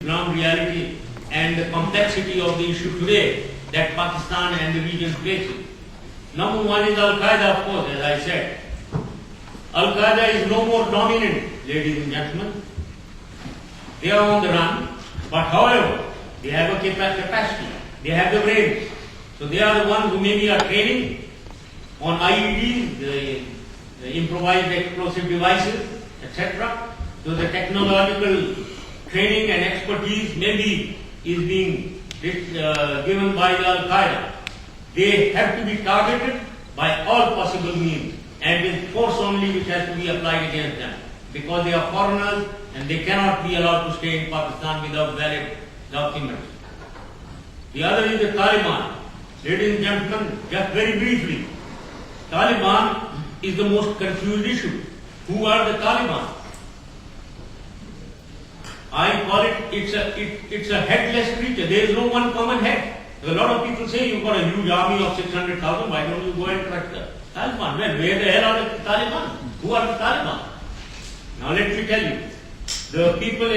ground reality and the complexity of the issue today that Pakistan and the region faces. Number one is Al-Qaeda, of course, as I said. Al-Qaeda is no more dominant, ladies and gentlemen. They are on the run, but however, they have a capacity, they have the brains. So they are the ones who maybe are training on IEDs, the improvised explosive devices, etc. So the technological training and expertise maybe is being given by the Al-Qaeda. They have to be targeted by all possible means and with force only which has to be applied against them because they are foreigners and they cannot be allowed to stay in Pakistan without valid documents. The other is the Taliban. Ladies and gentlemen, just very briefly, Taliban is the most confused issue. Who are the Taliban? I call it's a headless creature. There is no one common head. A lot of people say you've got a huge army of 600,000. Why don't you go and crush the Taliban? Well, where the hell are the Taliban? Who are the Taliban? Now let me tell you, the people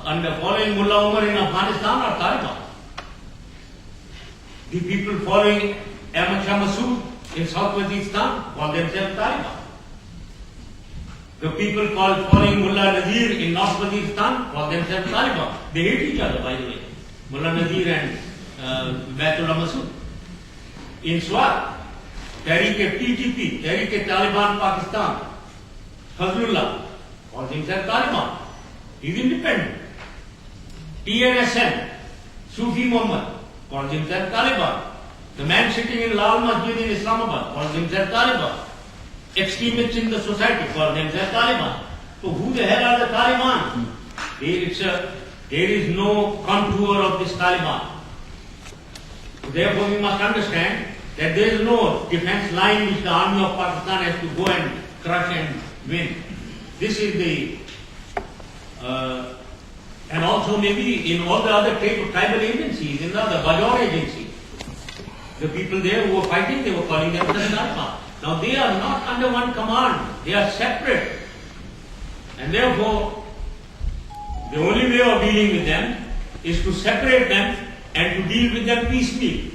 under following Mullah Omar in Afghanistan are Taliban. The people following Ahmad Shah Massoud in South Waziristan call themselves Taliban. The people following Mullah Nazir in North Waziristan call themselves Taliban. They hate each other, by the way. Mullah Nazir and Baitullah Massoud. In Swat, Tehreek-e-TTP, Tehreek-e-Taliban Pakistan, Fazlullah calls himself Taliban. He is independent. TNSM, Sufi Muhammad calls himself Taliban. The man sitting in Lal Masjid in Islamabad calls himself Taliban. Extremists in the society call themselves Taliban. So who the hell are the Taliban? There is no contour of this Taliban. Therefore we must understand that there is no defense line which the army of Pakistan has to go and crush and win. This is the and also maybe in all the other tribal agencies, in the other Bajor agency, the people there who were fighting, they were calling themselves Taliban. Now they are not under one command, they are separate. And therefore, the only way of dealing with them is to separate them and to deal with them piecemeal.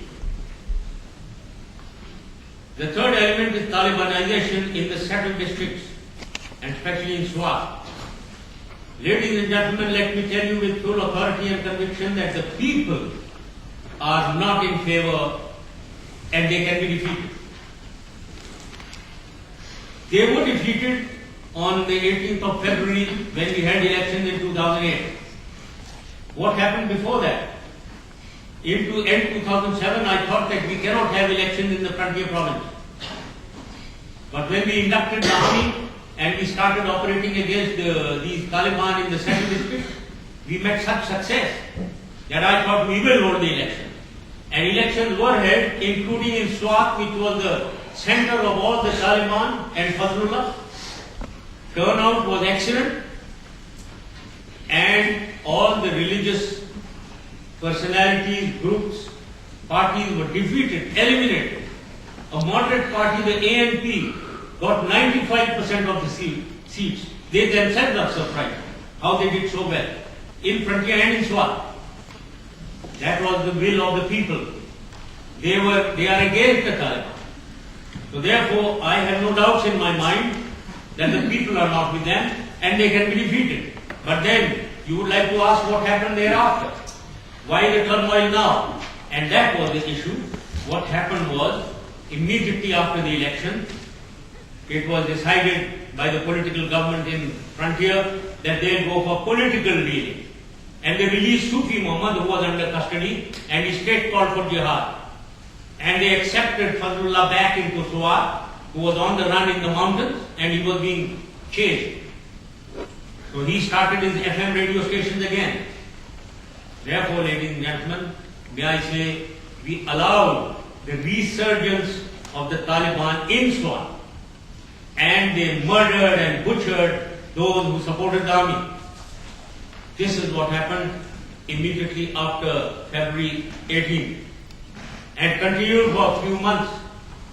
The third element is Talibanization in the settled districts, and especially in Swat. Ladies and gentlemen, let me tell you with full authority and conviction that the people are not in favor and they can be defeated. They were defeated on the 18th of February when we had elections in 2008. What happened before that? In end 2007, I thought that we cannot have elections in the frontier province. But when we inducted the army and we started operating against these Taliban in the second district, we met such success that I thought we will hold the election. And elections were held, including in Swat, which was the center of all the Taliban and Fazlullah. Turnout was excellent, and all the religious personalities, groups, parties were defeated, eliminated. A moderate party, the ANP, got 95% of the seats. They themselves are surprised how they did so well in Frontier and in Swat. That was the will of the people. They are against the Taliban. So therefore, I have no doubts in my mind that the people are not with them and they can be defeated. But then you would like to ask what happened thereafter. Why the turmoil now? And that was the issue. What happened was, immediately after the election, it was decided by the political government in Frontier that they'll go for political dealing. And they released Sufi Muhammad, who was under custody, and his state called for jihad. And they accepted Fazlullah back into Swat, who was on the run in the mountains, and he was being chased. So he started his FM radio stations again. Therefore, ladies and gentlemen, may I say, we allowed the resurgence of the Taliban in Swat, and they murdered and butchered those who supported the army. This is what happened immediately after February 18th. And continued for a few months,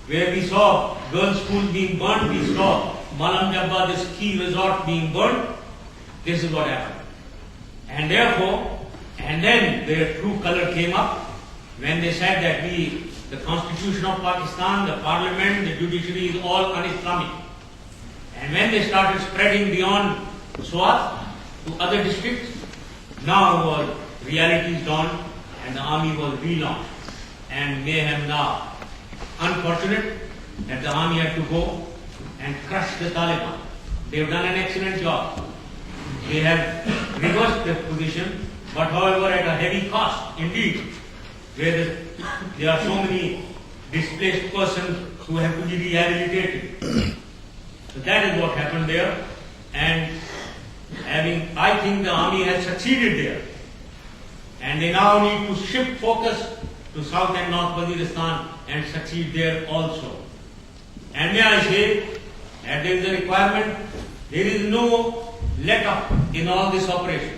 where we saw girls' schools being burned, we saw Malam Jabba, this key resort, being burned. This is what happened. And therefore, and then their true color came up when they said that the constitution of Pakistan, the parliament, the judiciary is all un-Islamic. And when they started spreading beyond Swat to other districts, now reality is dawned and the army was relaunched. And mayhem now. Unfortunate that the army had to go and crush the Taliban. They have done an excellent job. They have reversed their position, but however at a heavy cost indeed, where there are so many displaced persons who have to be rehabilitated. So that is what happened there, and I think the army has succeeded there. And they now need to shift focus to South and North Waziristan and succeed there also. And may I say that there is a requirement, there is no let up in all this operation.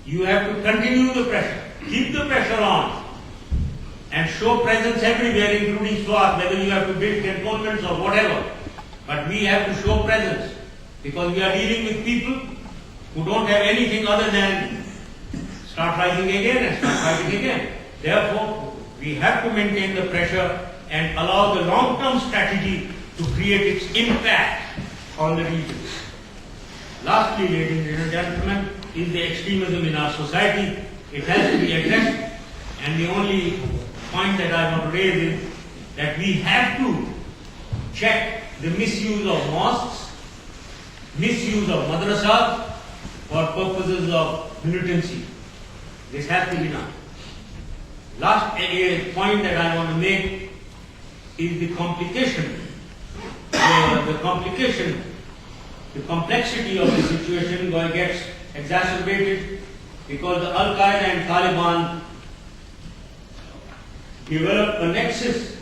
You have to continue the pressure, keep the pressure on, and show presence everywhere, including Swat, whether you have to build cantonments or whatever. But we have to show presence, because we are dealing with people who don't have anything other than start rising again and start fighting again. Therefore, we have to maintain the pressure and allow the long-term strategy to create its impact on the region. Lastly, ladies and gentlemen, is the extremism in our society. It has to be addressed, and the only point that I want to raise is that we have to check the misuse of mosques, misuse of madrasas for purposes of militancy. This has to be done. Last point that I want to make is the complication, the complexity of the situation gets exacerbated because the Al-Qaeda and Taliban developed a nexus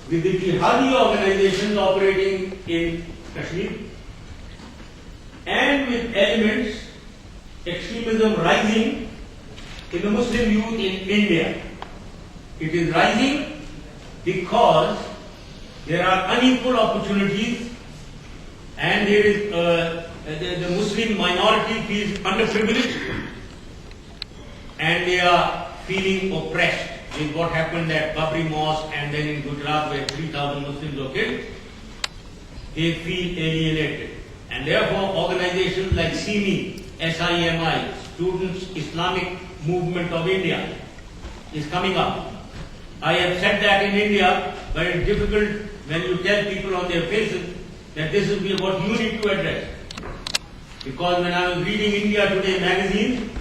with the jihadi organizations operating in Kashmir and with elements, extremism rising in the Muslim youth in India. It is rising because there are unequal opportunities and there is the Muslim minority feels underprivileged and they are feeling oppressed. Is what happened at Babri Mosque and then in Gujarat where 3,000 Muslims were killed. They feel alienated. And therefore organizations like SIMI, SIMI, Students Islamic Movement of India, is coming up. I have said that in India, but it's difficult when you tell people on their faces that this is what you need to address. Because when I was reading India Today magazine,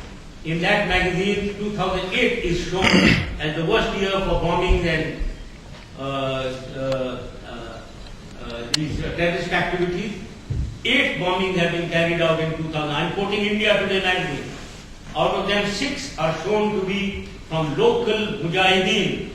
in that magazine, 2008 is shown as the worst year for bombings and these terrorist activities. 8 bombings have been carried out in 2000. I'm quoting India Today magazine. Out of them, 6 are shown to be from local mujahideen.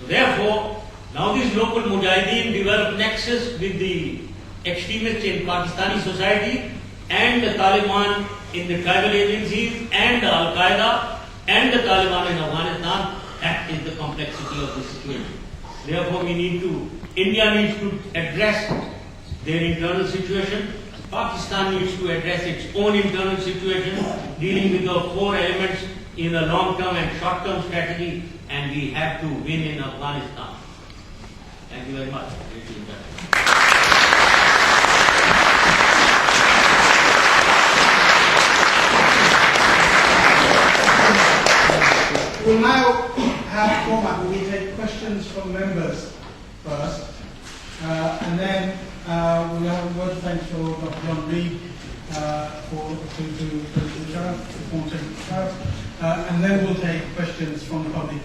Therefore, now these local mujahideen develop nexus with the extremists in Pakistani society and the Taliban in the tribal agencies and the Al-Qaeda and the Taliban in Afghanistan. That is the complexity of the situation. Therefore, India needs to address their internal situation. Pakistan needs to address its own internal situation, dealing with the 4 elements in a long-term and short-term strategy, and we have to win in Afghanistan. Thank you very much. We'll now have format. We take questions from members first, and then we'll have a word of thanks for Dr. John Reid to the Sheriff, and then we'll take questions from the public